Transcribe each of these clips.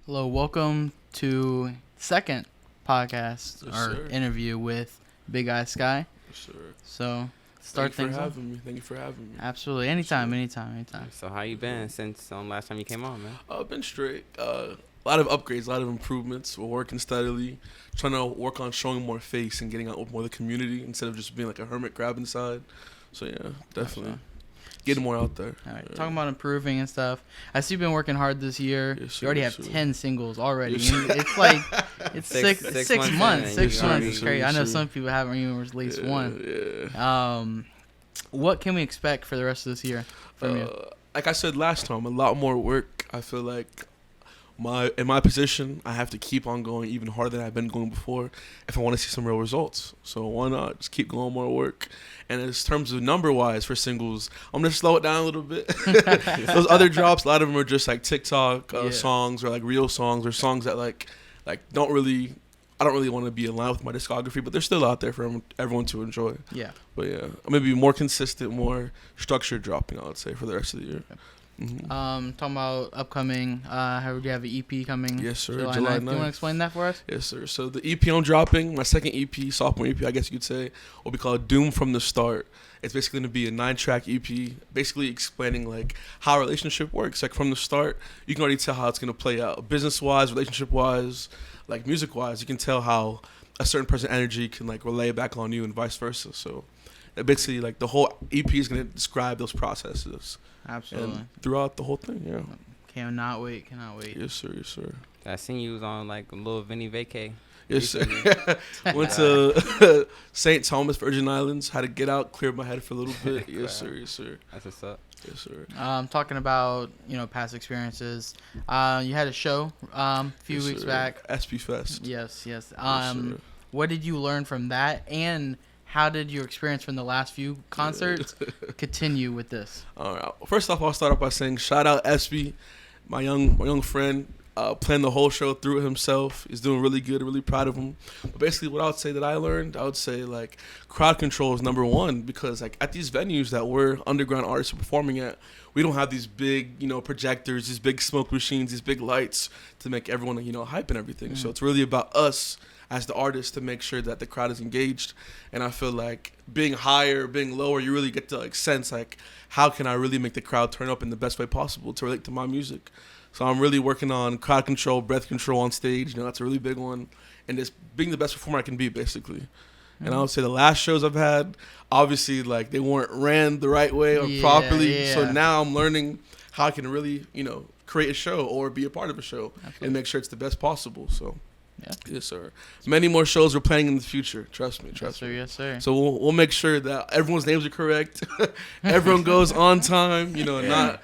Hello, welcome to second podcast interview with BigGuySky. Yes, sir. So start things off. Thank you for having me. Absolutely, anytime. So how you been since last time you came on, man? I've been straight. A lot of upgrades, a lot of improvements. We're working steadily, trying to work on showing more face and getting out with more of the community instead of just being like a hermit crab inside. So yeah, definitely. Getting more out there. All right, talking about improving and stuff. I see you've been working hard this year. Yes, you already have sir. 10 singles already. Yes, It's like six months. 6 months. Yes, It's crazy. sir. I know some people haven't even released one. Yeah. What can we expect for the rest of this year from you? Like I said last time, a lot more work. I feel like in my position, I have to keep on going even harder than I've been going before if I want to see some real results. So why not just keep going more work? And in terms of number-wise for singles, I'm going to slow it down a little bit. Those other drops, a lot of them are just like TikTok songs or like real songs or songs that like I don't really want to be in line with my discography, but they're still out there for everyone to enjoy. Yeah. But yeah, I'm going to be more consistent, more structured dropping, I would say, for the rest of the year. Mm-hmm. Talking about upcoming, do you have an EP coming? Yes, sir. July 9th. Do you want to explain that for us? Yes, sir. So the EP I'm dropping, my second EP, sophomore EP, I guess you could say, will be called Doom from the Start. It's basically going to be a 9-track EP, basically explaining like how a relationship works. Like from the start, you can already tell how it's going to play out, business-wise, relationship-wise, like music-wise. You can tell how a certain person's energy can like relay back on you and vice versa. So basically, like the whole EP is going to describe those processes. Absolutely. And throughout the whole thing, yeah. Cannot wait. Yes, sir. Yes, sir. I seen you was on like a little Vinny vacay. Yes, sir. Went to St. Thomas, Virgin Islands. Had to get out, clear my head for a little bit. Yes, sir. Yes, sir. That's what's up. Yes, sir. Talking about past experiences. You had a show a few weeks back. SP Fest. Yes. What did you learn from that, and how did your experience from the last few concerts continue with this? All right. First off, I'll start off by saying shout out SP, my young friend. Planned the whole show through it himself. He's doing really good. Really proud of him. But basically, what I would say that I learned, I would say like crowd control is number one, because like at these venues that we're underground artists are performing at, we don't have these big projectors, these big smoke machines, these big lights to make everyone hype and everything. So it's really about us as the artists to make sure that the crowd is engaged. And I feel like being higher, being lower, you really get to like sense like how can I really make the crowd turn up in the best way possible to relate to my music. So I'm really working on crowd control, breath control on stage. That's a really big one. And just being the best performer I can be, basically. Mm-hmm. And I would say the last shows I've had, obviously, like, they weren't ran the right way or properly. Yeah. So now I'm learning how I can really, create a show or be a part of a show. Absolutely. And make sure it's the best possible. So, yes, sir. Many more shows we're planning in the future. Trust me. Yes, sir. So we'll make sure that everyone's names are correct. Everyone goes on time. No.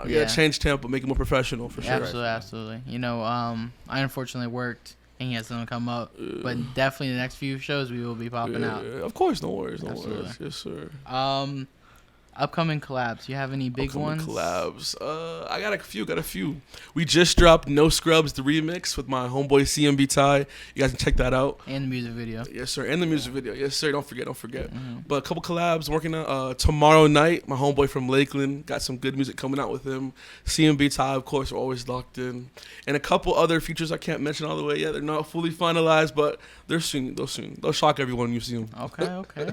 We gotta change tempo, make it more professional for sure. Absolutely. I unfortunately worked and he has something come up, but definitely the next few shows we will be popping out. Of course, no worries. Yes, sir. Upcoming collabs. You have any big ones? Collabs. I got a few. We just dropped No Scrubs, the remix with my homeboy CMB Ty. You guys can check that out. And the music video. Yes, sir. And the music video. Yes, sir. Don't forget. Mm-hmm. But a couple collabs working on tomorrow night. My homeboy from Lakeland got some good music coming out with him. CMB Ty, of course, are always locked in. And a couple other features I can't mention all the way yet. They're not fully finalized, but they're soon. They'll shock everyone when you see them. Okay.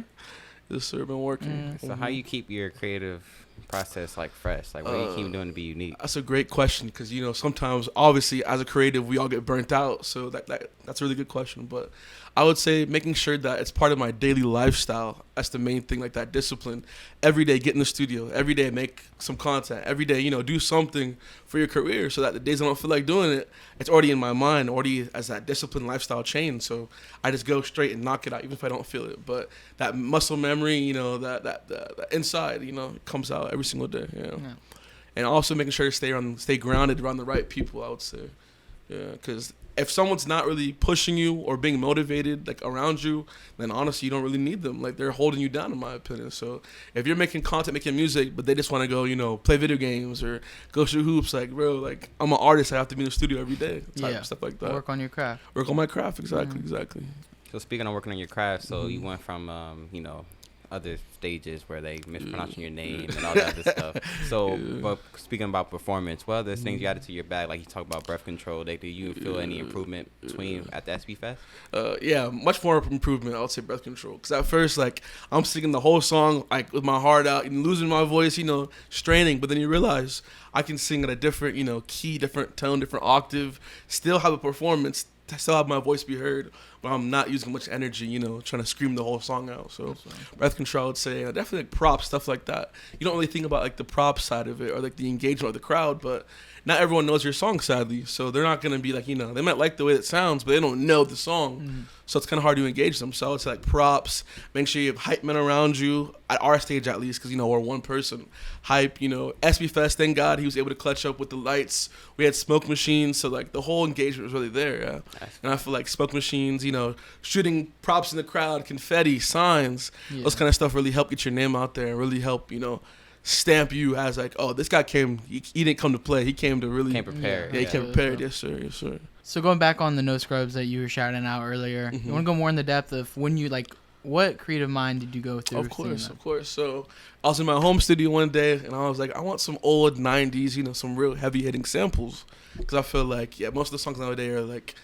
Yes, sir. Been working. So how you keep your creative process like fresh? Like what do you keep doing to be unique? That's a great question, because sometimes obviously as a creative we all get burnt out. So that's a really good question. But I would say making sure that it's part of my daily lifestyle. That's the main thing, like that discipline. Every day get in the studio. Every day make some content. Every day, do something for your career, so that the days I don't feel like doing it, it's already in my mind, already as that discipline lifestyle chain. So I just go straight and knock it out, even if I don't feel it. But that muscle memory, that inside, comes out every single day. Yeah. And also making sure to stay grounded around the right people, I would say. Yeah, because if someone's not really pushing you or being motivated like around you, then honestly you don't really need them. Like, they're holding you down, in my opinion. So if you're making content, making music, but they just want to go, play video games or go shoot hoops, like, bro, like, I'm an artist, I have to be in the studio every day. Stuff like that. Work on your craft. Work on my craft, exactly. So speaking of working on your craft, so you went from other stages where they mispronouncing your name and all that other stuff. So, but speaking about performance, what other things you added to your bag? Like you talk about breath control. Like, do you feel any improvement at the SB Fest? Yeah, much more improvement. I would say breath control. Because at first, like, I'm singing the whole song, like, with my heart out and losing my voice, straining. But then you realize I can sing at a different, key, different tone, different octave, still have a performance, still have my voice be heard, but I'm not using much energy, trying to scream the whole song out. So breath control, I would say, definitely like props, stuff like that. You don't really think about like the prop side of it or like the engagement of the crowd, but not everyone knows your song, sadly. So they're not going to be like, they might like the way it sounds, but they don't know the song. So it's kind of hard to engage them. So it's like props, make sure you have hype men around you, at our stage at least, because, we're one person. Hype, SB Fest, thank God he was able to clutch up with the lights. We had smoke machines, so like the whole engagement was really there, yeah. And I feel like smoke machines, shooting props in the crowd, confetti, signs, those kind of stuff really help get your name out there and really help, stamp you as like, oh, this guy came, he didn't come to play, he came to really came prepared. Yeah, he came prepared. Yes sir. So going back on the no scrubs that you were shouting out earlier, you want to go more in the depth of when you like, what creative mind did you go through? Of course. So I was in my home studio one day and I was like, I want some old 90s, some real heavy hitting samples, because I feel like most of the songs nowadays are like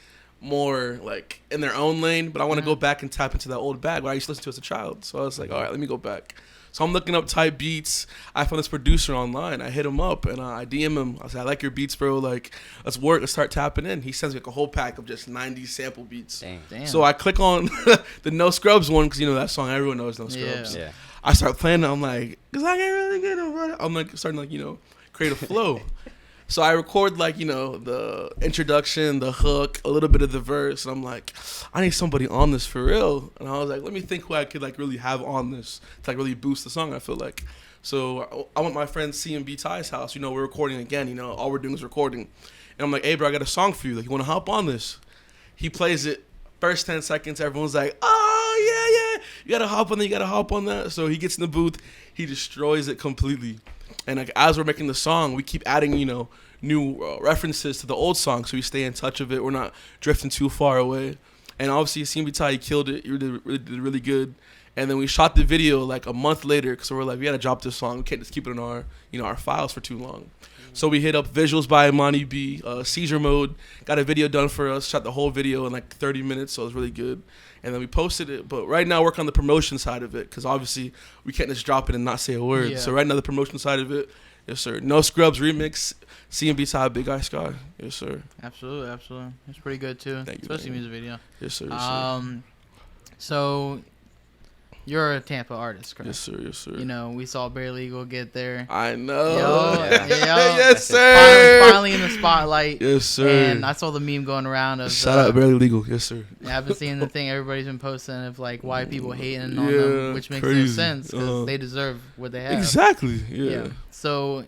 more like in their own lane, but I want to go back and tap into that old bag where I used to listen to as a child. So I was like, all right, let me go back. So I'm looking up type beats. I found this producer online. I hit him up and I DM him. I said, I like your beats, bro. Like, let's work. Let's start tapping in. He sends me like a whole pack of just 90s sample beats. Damn. So I click on the No Scrubs one because, that song, everyone knows No Scrubs. Yeah. I start playing it. I'm like, because I can't really get it right. I'm like starting to like, create a flow. So I record like, the introduction, the hook, a little bit of the verse. And I'm like, I need somebody on this for real. And I was like, let me think who I could like really have on this to like really boost the song, I feel like. So I went to my friend CMB Ty's house. We're recording again. All we're doing is recording. And I'm like, hey, bro, I got a song for you. Like, you want to hop on this? He plays it. First 10 seconds, everyone's like, oh, yeah. You got to hop on that. You got to hop on that. So he gets in the booth. He destroys it completely. And like as we're making the song, we keep adding, new references to the old song, so we stay in touch of it. We're not drifting too far away. And obviously, CMB Ty, he killed it. He did really good. And then we shot the video like a month later, because we're like, we gotta drop this song. We can't just keep it in our, our files for too long. So we hit up Visuals by Imani B, Seizure Mode, got a video done for us, shot the whole video in like 30 minutes, so it was really good. And then we posted it. But right now, work on the promotion side of it, because obviously we can't just drop it and not say a word. Yeah. So right now, the promotion side of it, yes, sir. No Scrubs remix, CMB Ty, BigGuySky. Yes, sir. Absolutely. It's pretty good, too. Thank you, especially music video. Yes, sir. So you're a Tampa artist, correct? Yes, sir. We saw Bare Legal get there. I know. Yes, sir. Finally in the spotlight. Yes, sir. And I saw the meme going around of shout out Bare Legal. Yes, sir. I've been seeing the thing everybody's been posting of like why people hating on them, which makes no sense because they deserve what they have. Exactly. Yeah. So,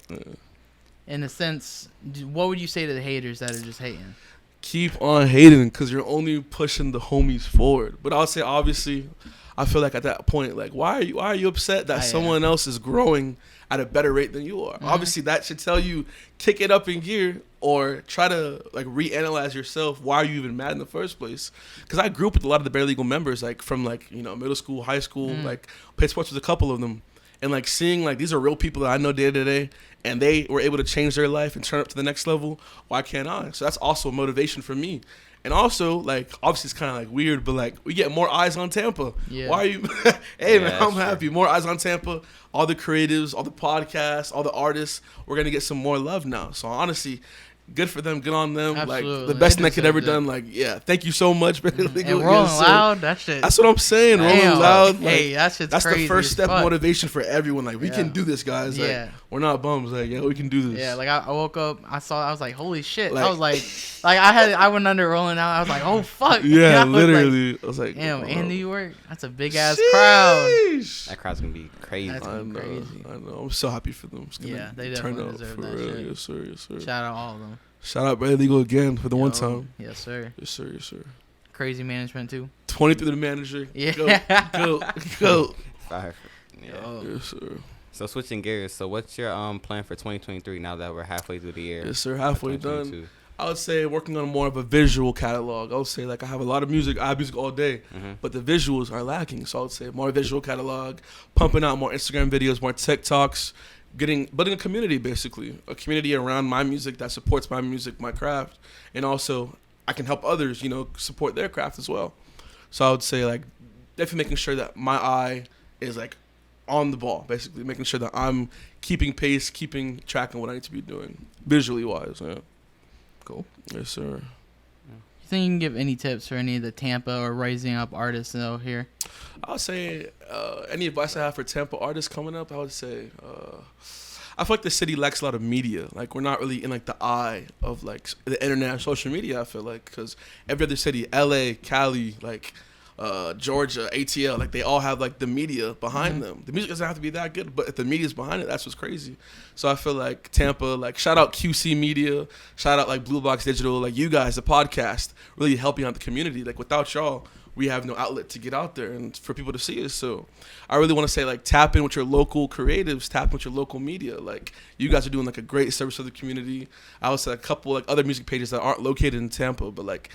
in a sense, what would you say to the haters that are just hating? Keep on hating because you're only pushing the homies forward. But I'll say, obviously, I feel like at that point, like, why are you upset that someone else is growing at a better rate than you are? Mm-hmm. Obviously, that should tell you kick it up in gear or try to like reanalyze yourself. Why are you even mad in the first place? Because I grew up with a lot of the Bare Legal members, like from like middle school, high school, like played sports with a couple of them, and like seeing like these are real people that I know day to day, and they were able to change their life and turn up to the next level. Why can't I? So that's also a motivation for me. And also, like, obviously it's kind of, like, weird, but, like, we get more eyes on Tampa. Yeah. Why are you – hey, man, I'm happy. More eyes on Tampa. All the creatives, all the podcasts, all the artists, we're going to get some more love now. So, honestly – good for them. Good on them. Absolutely. Like, the best thing they could ever done. Like, yeah, thank you so much. And Rolling Loud, that shit. That's what I'm saying. Rolling Loud. Like, hey, that shit's that's crazy the first step of motivation for everyone. Like, we can do this, guys. Like, we're not bums. Like, yeah, we can do this. Yeah, like, I woke up, I was like, holy shit. Like, I was like I went under Rolling Loud. I was like, oh, fuck. Yeah, literally. I was like, damn, in New York, that's a big-ass crowd. That crowd's going to be crazy. That's going to be crazy. I know. I'm so happy for them. Yeah, they definitely deserve that shit. Yes, sir. Yes, sir. Shout out all of them. Shout out Bare Legal again for the one time. Yes, sir. Yes, sir. Yes, sir. Crazy management, too. 23 to the manager. Yeah. Go. Fire. Yeah. Yes, sir. So switching gears, so what's your plan for 2023 now that we're halfway through the year? Yes, sir. Halfway done. I would say working on more of a visual catalog. I would say like I have a lot of music. I have music all day, but the visuals are lacking. So I would say more visual catalog, pumping out more Instagram videos, more TikToks, building a community, basically. A community around my music that supports my music, my craft. And also I can help others, support their craft as well. So I would say like definitely making sure that my eye is like on the ball, basically. Making sure that I'm keeping pace, keeping track of what I need to be doing, visually wise. Yeah. Cool. Yes, sir. You think you can give any tips for any of the Tampa or rising up artists out here? I would say any advice I have for Tampa artists coming up, I would say I feel like the city lacks a lot of media. Like we're not really in like the eye of like the internet, social media. I feel like because every other city, LA, Cali, like Georgia, ATL, like they all have like the media behind them. The music doesn't have to be that good, but if the media's behind it, that's what's crazy. So I feel like Tampa, like shout out QC Media, shout out like Blue Box Digital, like you guys, the podcast, really helping out the community. Like without y'all, we have no outlet to get out there and for people to see us. So I really want to say like tap in with your local creatives, tap in with your local media. Like you guys are doing like a great service to the community. I would say a couple like other music pages that aren't located in Tampa, but like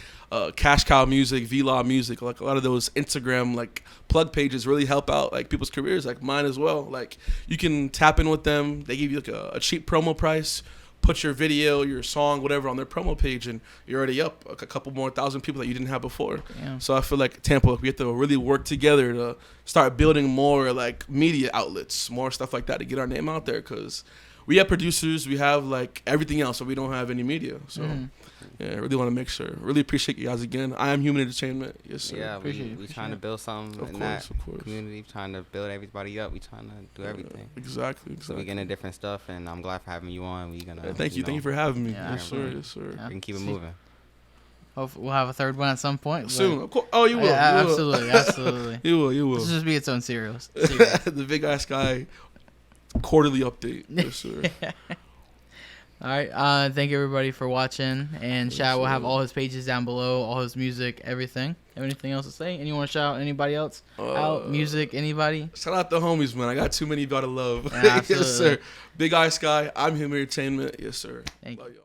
Cash Cow Music, Vlog Music, like a lot of those Instagram like plug pages really help out like people's careers, like mine as well. Like you can tap in with them. They give you like a cheap promo price. Put your video, your song, whatever on their promo page, and you're already up like a couple more thousand people that you didn't have before. Yeah. So I feel like Tampa, we have to really work together to start building more like media outlets, more stuff like that to get our name out there. Because we have producers, we have like everything else, but we don't have any media. So yeah, I really want to make sure. Really appreciate you guys again. I am Human Entertainment. Yes, sir. Yeah, we trying to build something in that community, trying to build everybody up. We trying to do everything. Exactly. So we getting different stuff, and I'm glad for having you on. We gonna. Thank you for having me. Yeah, yes, sir. Yes, sir. Yeah. We can keep it moving. Hopefully we'll have a third one at some point. Soon. Of course. Oh, you will. Yeah, you will. absolutely, absolutely. You will. You will. This will just be its own series. The Big Guy Sky quarterly update. Yes, sir. All right. Thank you everybody for watching. And Shad will have all his pages down below, all his music, everything. Have anything else to say? Anyone want to shout out anybody else? Out music? Anybody? Shout out the homies, man. I got too many y'all to love. Yeah, yes, sir. Big Guy Sky. I'm Human Entertainment. Yes, sir. Thank love you. y'all.